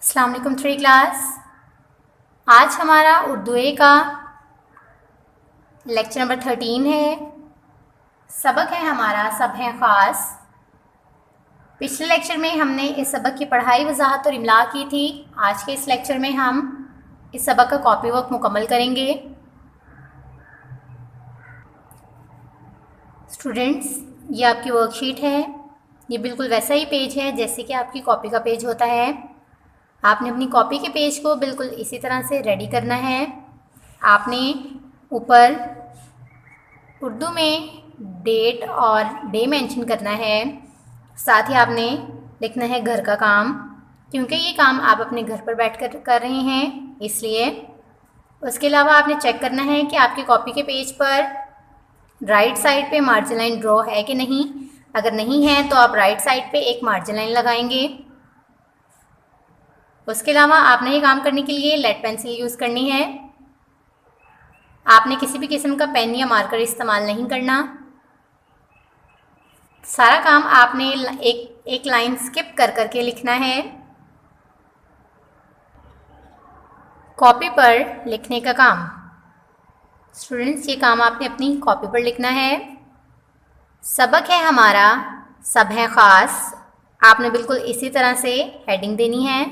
अस्सलाम वालेकुम three class. आज हमारा उर्दू ए का लेक्चर नंबर 13 है। सबक है हमारा सब है ख़ास। पिछले लेक्चर में हमने इस सबक की पढ़ाई वजाहत और इमला की थी। आज के इस लेक्चर में हम इस सबक का कॉपी वर्क मुकम्मल करेंगे। स्टूडेंट्स, ये आपकी वर्कशीट है। ये बिल्कुल वैसा ही पेज है जैसे कि आपकी कॉपी का पेज होता है। आपने अपनी कॉपी के पेज को बिल्कुल इसी तरह से रेडी करना है। आपने ऊपर उर्दू में डेट और डे मेंशन करना है। साथ ही आपने लिखना है घर का काम, क्योंकि ये काम आप अपने घर पर बैठकर कर रहे हैं इसलिए। उसके अलावा आपने चेक करना है कि आपकी कॉपी के पेज पर राइट साइड पे मार्जिन लाइन ड्रॉ है कि नहीं। अगर नहीं है तो आप राइट साइड पे एक मार्जिन लाइन लगाएंगे। उसके अलावा आपने ये काम करने के लिए लेड पेंसिल यूज़ करनी है। आपने किसी भी किस्म का पेन या मार्कर इस्तेमाल नहीं करना। सारा काम आपने एक लाइन स्किप कर करके लिखना है। कॉपी पर लिखने का काम। स्टूडेंट्स, ये काम आपने अपनी कॉपी पर लिखना है। सबक है हमारा सब है ख़ास। आपने बिल्कुल इसी तरह से हेडिंग देनी है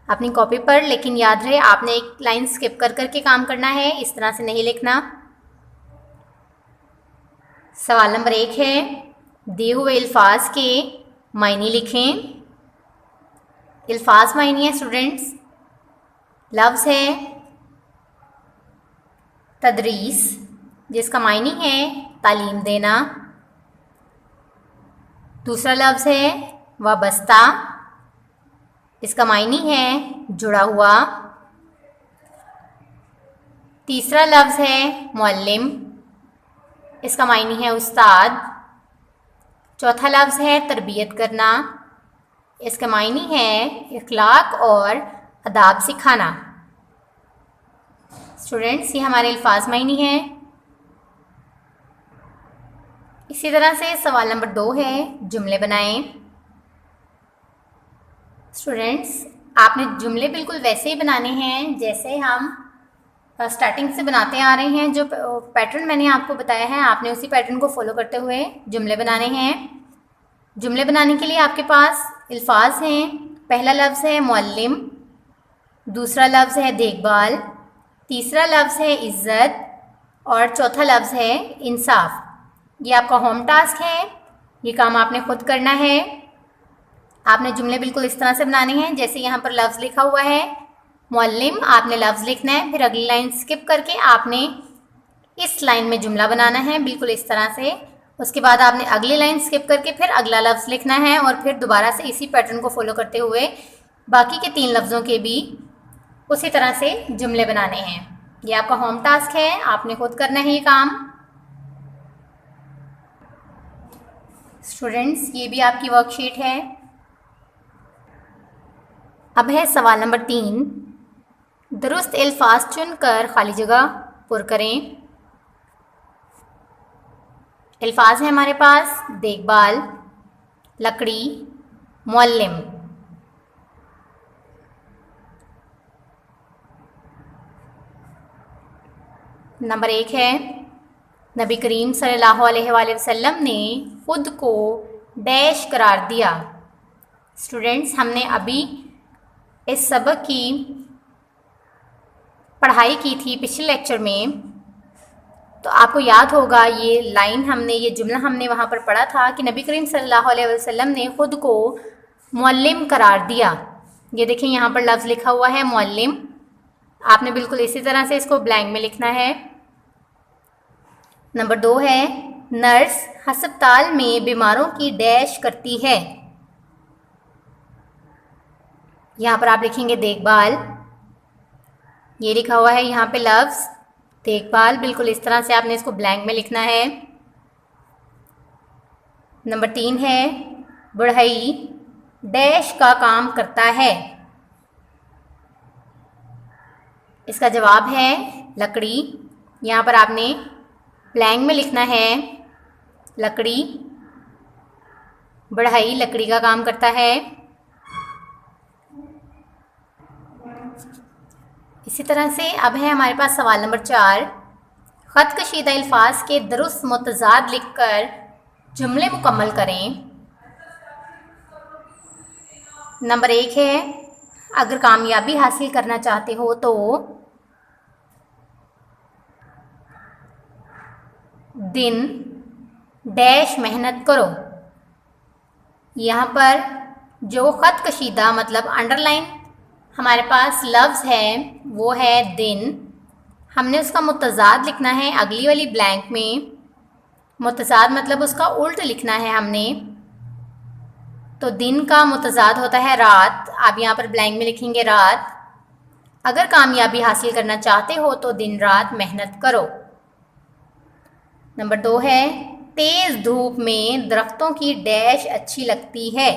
अपनी कॉपी पर, लेकिन याद रहे आपने एक लाइन स्किप कर करके काम करना है, इस तरह से नहीं लिखना। सवाल नंबर 1 है, दिए हुए अल्फाज के मायने लिखें। अल्फाज मायने है स्टूडेंट्स। लफ्ज़ है तदरीस, जिसका मायने है तालीम देना। दूसरा लफ्ज़ है वाबस्ता, इसका मायने है जुड़ा हुआ। तीसरा लफ्ज़ है मुअल्लिम, इसका मायने है उस्ताद। चौथा लफ्ज़ है तरबियत करना, इसका मायने है इखलाक और अदाब सिखाना। स्टूडेंट्स, ये हमारे अल्फाज मायने हैं। इसी तरह से सवाल नंबर 2 है, जुमले बनाएं। स्टूडेंट्स, आपने जुमले बिल्कुल वैसे ही बनाने हैं जैसे हम स्टार्टिंग से बनाते आ रहे हैं। जो पैटर्न मैंने आपको बताया है आपने उसी पैटर्न को फॉलो करते हुए जुमले बनाने हैं। जुमले बनाने के लिए आपके पास अल्फाज हैं। पहला लफ्ज़ है मुअल्लिम, दूसरा लफ्ज़ है देखभाल, तीसरा लफ्ज़ है इज़्ज़त और चौथा लफ्ज़ है इंसाफ। ये आपका होम टास्क है, ये काम आपने खुद करना है। आपने जुमले बिल्कुल इस तरह से बनाने हैं जैसे यहाँ पर लफ्ज़ लिखा हुआ है मुअल्लिम, आपने लफ्ज़ लिखना है, फिर अगली लाइन स्किप करके आपने इस लाइन में जुमला बनाना है बिल्कुल इस तरह से। उसके बाद आपने अगली लाइन स्किप करके फिर अगला लफ्ज़ लिखना है और फिर दोबारा से इसी पैटर्न को फॉलो करते हुए बाकी के 3 लफ्ज़ों के भी उसी तरह से जुमले बनाने हैं। ये आपका होम टास्क है, आपने खुद करना है ये काम। स्टूडेंट्स, ये भी आपकी वर्कशीट है। अब है सवाल नंबर 3, दुरुस्त अल्फाज चुनकर खाली जगह पुर करें। अल्फाज हैं हमारे पास देखभाल, लकड़ी, मुअल्लिम। नंबर 1 है, नबी करीम सल्लल्लाहु अलैहि वसल्लम ने खुद को डैश करार दिया। स्टूडेंट्स, हमने अभी इस सबक की पढ़ाई की थी पिछले लेक्चर में, तो आपको याद होगा ये लाइन हमने, ये जुमला हमने वहाँ पर पढ़ा था कि नबी करीम सल्लल्लाहु अलैहि वसल्लम ने खुद को मुअल्लिम करार दिया। ये देखिए यहाँ पर लफ्ज़ लिखा हुआ है मुअल्लिम। आपने बिल्कुल इसी तरह से इसको ब्लैंक में लिखना है। नंबर 2 है, नर्स अस्पताल में बीमारों की डैश करती है। यहाँ पर आप लिखेंगे देखभाल। ये लिखा हुआ है यहाँ पे लफ्ज़ देखभाल, बिल्कुल इस तरह से आपने इसको ब्लैंक में लिखना है। नंबर 3 है, बढ़ई डैश का काम करता है। इसका जवाब है लकड़ी। यहाँ पर आपने ब्लैंक में लिखना है लकड़ी, बढ़ई लकड़ी का काम करता है। इसी तरह से अब है हमारे पास सवाल नंबर 4। ख़त कशीदा अल्फाज के दुरुस्त मुतज़ाद लिखकर जुमले मुकम्मल करें। नंबर 1 है, अगर कामयाबी हासिल करना चाहते हो तो दिन डैश मेहनत करो। यहाँ पर जो ख़त कशीदा मतलब अंडरलाइन हमारे पास लफ्ज़ है वो है दिन। हमने उसका मुतज़ाद लिखना है अगली वाली ब्लैंक में। मुतज़ाद मतलब उसका उल्ट लिखना है हमने। तो दिन का मुतज़ाद होता है रात। आप यहाँ पर ब्लैंक में लिखेंगे रात। अगर कामयाबी हासिल करना चाहते हो तो दिन रात मेहनत करो। नंबर 2 है, तेज़ धूप में दरख्तों की डैश अच्छी लगती है।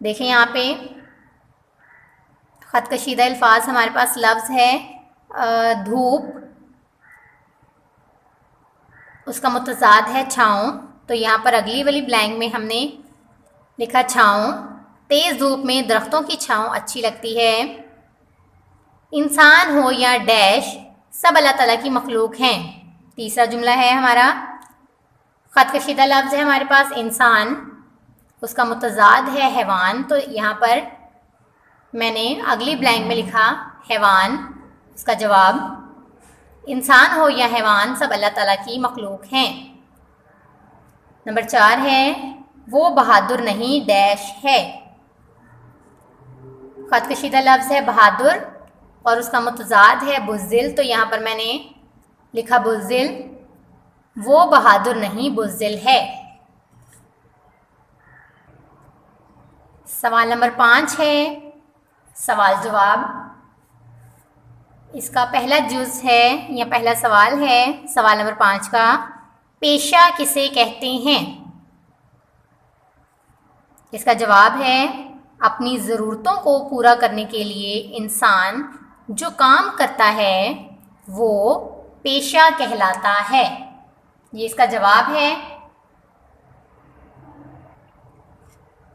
देखें यहाँ पे ख़त कशीदा अल्फाज हमारे पास लफ्ज़ है धूप, उसका मुतज़ाद है छाँव। तो यहाँ पर अगली वाली ब्लैंक में हमने लिखा छाँव। तेज़ धूप में दरख्तों की छाँव अच्छी लगती है। इंसान हो या डैश सब अल्लाह ताला की मखलूक हैं। तीसरा जुमला है हमारा, ख़त कशीदा लफ्ज़ है हमारे पास इंसान, उसका मुतज़ाद है हैवान। तो यहाँ पर मैंने अगली ब्लैंक में लिखा हैवान। इसका जवाब, इंसान हो या हैवान सब अल्लाह ताला की मखलूक हैं। नंबर 4 है, वो बहादुर नहीं डैश है। ख़त कशीदा लफ्ज़ है बहादुर और उसका मुतज़ाद है बुज़दिल। तो यहाँ पर मैंने लिखा बुज़दिल। वो बहादुर नहीं बुज़दिल है। सवाल नंबर 5 है सवाल जवाब। इसका पहला जुज़ है या पहला सवाल है सवाल नंबर 5 का, पेशा किसे कहते हैं। इसका जवाब है, अपनी ज़रूरतों को पूरा करने के लिए इंसान जो काम करता है वो पेशा कहलाता है। ये इसका जवाब है।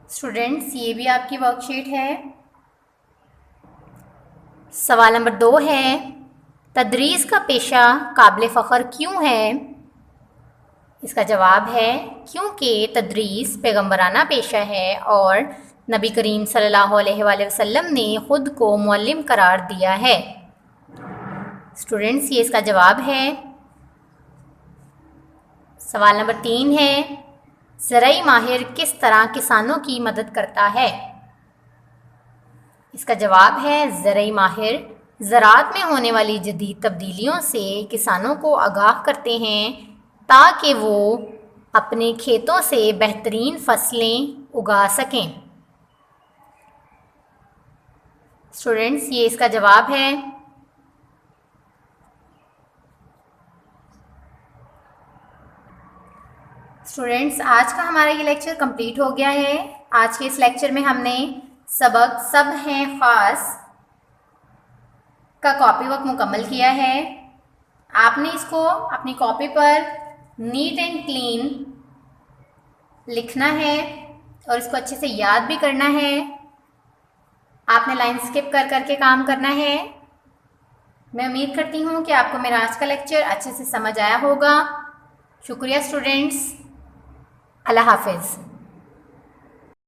स्टूडेंट्स, ये भी आपकी वर्कशीट है। सवाल नंबर 2 है, तदरीस का पेशा काबिल फ़ख्र क्यों है। इसका जवाब है, क्योंकि तदरीस पैगम्बराना पेशा है और नबी करीम सल्लल्लाहु अलैहि वसल्लम ने ख़ुद को मुअल्लिम करार दिया है। स्टूडेंट्स, ये इसका जवाब है। सवाल नंबर 3 है, ज़राई माहिर किस तरह किसानों की मदद करता है। इसका जवाब है, ज़राई माहिर ज़राअत में होने वाली जदीद तब्दीलियों से किसानों को आगाह करते हैं ताकि वो अपने खेतों से बेहतरीन फसलें उगा सकें। स्टूडेंट्स, ये इसका जवाब है। स्टूडेंट्स, आज का हमारा ये लेक्चर कंप्लीट हो गया है। आज के इस लेक्चर में हमने सबक सब हैं ख़ास का कॉपी वर्क मुकम्मल किया है। आपने इसको अपनी कॉपी पर नीट एंड क्लीन लिखना है और इसको अच्छे से याद भी करना है। आपने लाइन स्किप कर करके काम करना है। मैं उम्मीद करती हूँ कि आपको मेरा आज का लेक्चर अच्छे से समझ आया होगा। शुक्रिया स्टूडेंट्स। अल्लाह हाफिज़।